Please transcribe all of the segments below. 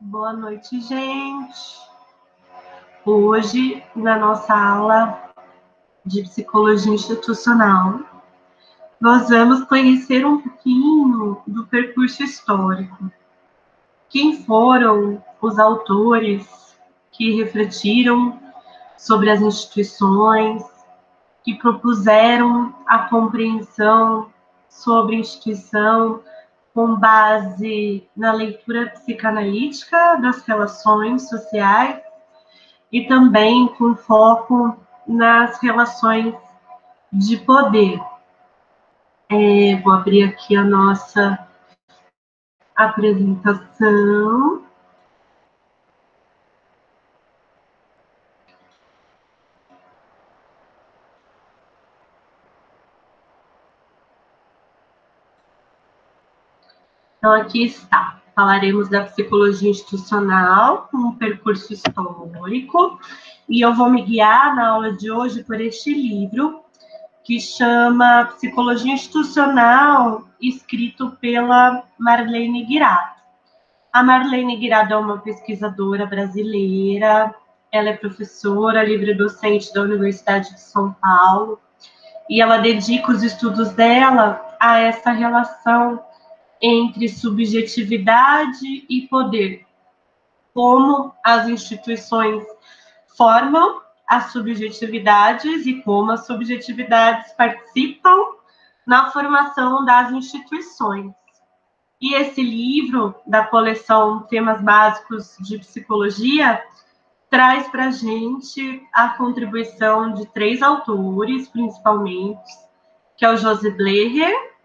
Boa noite, gente. Hoje, na nossa aula de psicologia institucional, nós vamos conhecer um pouquinho do percurso histórico. Quem foram os autores que refletiram sobre as instituições, que propuseram a compreensão sobre a instituição com base na leitura psicanalítica das relações sociais e também com foco nas relações de poder. Vou abrir aqui a nossa apresentação. Então, aqui está. Falaremos da psicologia institucional, um percurso histórico, e eu vou me guiar na aula de hoje por este livro, que chama Psicologia Institucional, escrito pela Marlene Guirado. A Marlene Guirado é uma pesquisadora brasileira, ela é professora, livre-docente da Universidade de São Paulo, e ela dedica os estudos dela a essa relação entre subjetividade e poder, como as instituições formam as subjetividades e como as subjetividades participam na formação das instituições. E esse livro, da coleção Temas Básicos de Psicologia, traz para a gente a contribuição de 3 autores, principalmente, que é o José Bleher,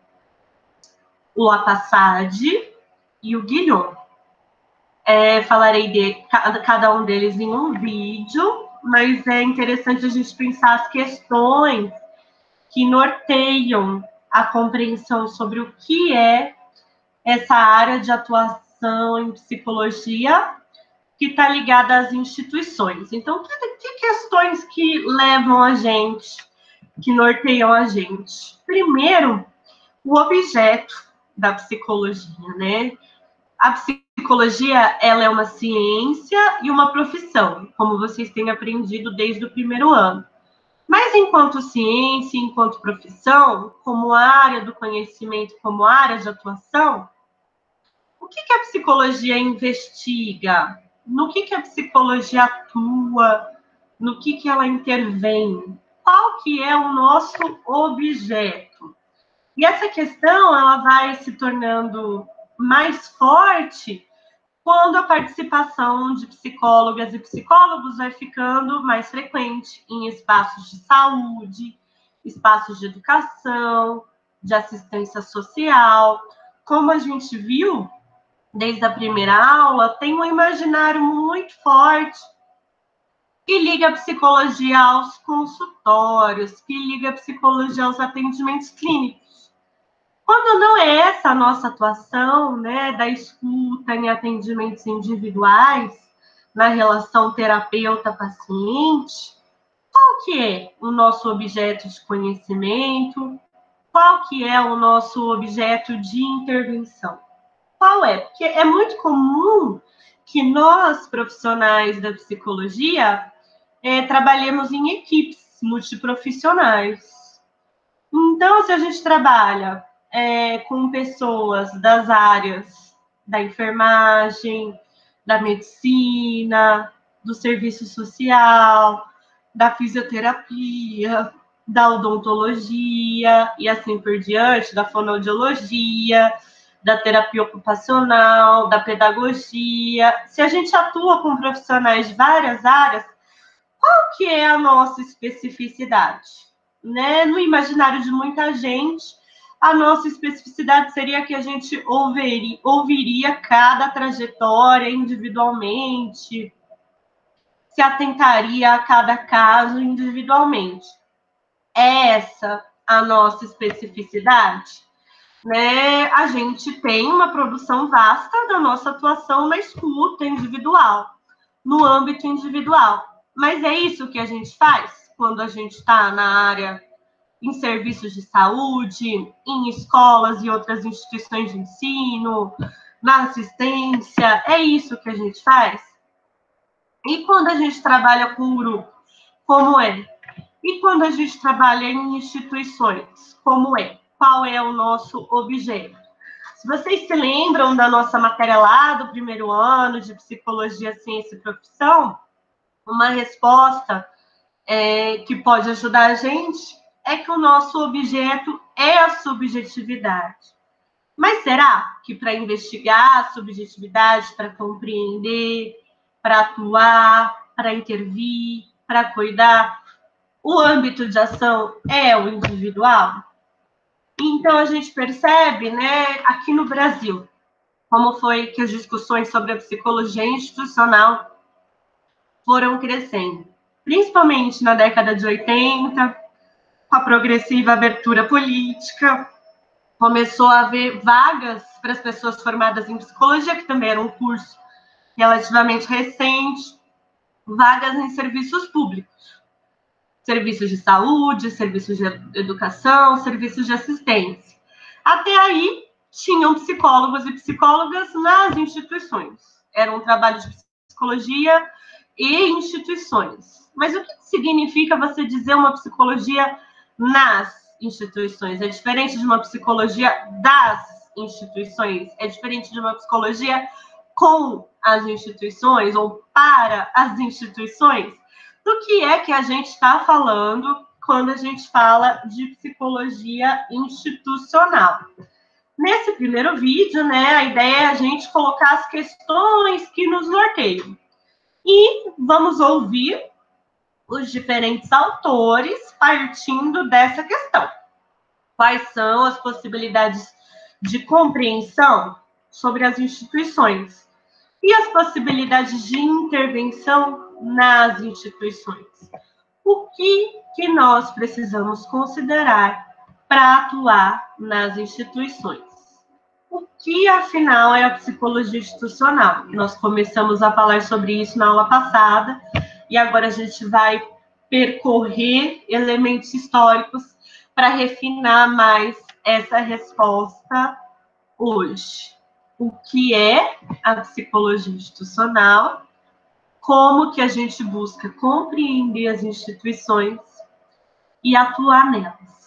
o Apassade e o Guillaume. Falarei de cada um deles em um vídeo, mas é interessante a gente pensar as questões que norteiam a compreensão sobre o que é essa área de atuação em psicologia que está ligada às instituições. Então, que questões que levam a gente, que norteiam a gente? Primeiro, o objeto da psicologia, né? A psicologia, ela é uma ciência e uma profissão, como vocês têm aprendido desde o primeiro ano. Mas enquanto ciência, enquanto profissão, como área do conhecimento, como área de atuação, o que a psicologia investiga? No que a psicologia atua? No que ela intervém? Qual que é o nosso objeto? E essa questão, ela vai se tornando mais forte quando a participação de psicólogas e psicólogos vai ficando mais frequente em espaços de saúde, espaços de educação, de assistência social. Como a gente viu desde a primeira aula, tem um imaginário muito forte que liga a psicologia aos consultórios, que liga a psicologia aos atendimentos clínicos. Quando não é essa a nossa atuação, né, da escuta em atendimentos individuais, na relação terapeuta-paciente, qual que é o nosso objeto de conhecimento? Qual que é o nosso objeto de intervenção? Qual é? Porque é muito comum que nós, profissionais da psicologia, trabalhemos em equipes multiprofissionais. Então, se a gente trabalha com pessoas das áreas da enfermagem, da medicina, do serviço social, da fisioterapia, da odontologia e assim por diante, da fonoaudiologia, da terapia ocupacional, da pedagogia. Se a gente atua com profissionais de várias áreas, qual que é a nossa especificidade? Né? No imaginário de muita gente, a nossa especificidade seria que a gente ouviria cada trajetória individualmente, se atentaria a cada caso individualmente. É essa a nossa especificidade? Né? A gente tem uma produção vasta da nossa atuação na escuta individual, no âmbito individual. Mas é isso que a gente faz quando a gente está na área, em serviços de saúde, em escolas e outras instituições de ensino, na assistência, é isso que a gente faz? E quando a gente trabalha com um grupo, como é? E quando a gente trabalha em instituições, como é? Qual é o nosso objeto? Se vocês se lembram da nossa matéria lá do primeiro ano de Psicologia, Ciência e Profissão, uma resposta que pode ajudar a gente é que o nosso objeto é a subjetividade. Mas será que para investigar a subjetividade, para compreender, para atuar, para intervir, para cuidar, o âmbito de ação é o individual? Então, a gente percebe, né, aqui no Brasil, como foi que as discussões sobre a psicologia institucional foram crescendo. Principalmente na década de 80, com a progressiva abertura política, começou a haver vagas para as pessoas formadas em psicologia, que também era um curso relativamente recente, vagas em serviços públicos, serviços de saúde, serviços de educação, serviços de assistência. Até aí, tinham psicólogos e psicólogas nas instituições. Era um trabalho de psicologia e instituições. Mas o que significa você dizer uma psicologia nas instituições? É diferente de uma psicologia das instituições? É diferente de uma psicologia com as instituições ou para as instituições? Do que é que a gente está falando quando a gente fala de psicologia institucional? Nesse primeiro vídeo, né, a ideia é a gente colocar as questões que nos norteiam. E vamos ouvir os diferentes autores partindo dessa questão. Quais são as possibilidades de compreensão sobre as instituições e as possibilidades de intervenção nas instituições? O que nós precisamos considerar para atuar nas instituições? O que, afinal, é a psicologia institucional? Nós começamos a falar sobre isso na aula passada, e agora a gente vai percorrer elementos históricos para refinar mais essa resposta hoje. O que é a psicologia institucional? Como que a gente busca compreender as instituições e atuar nelas?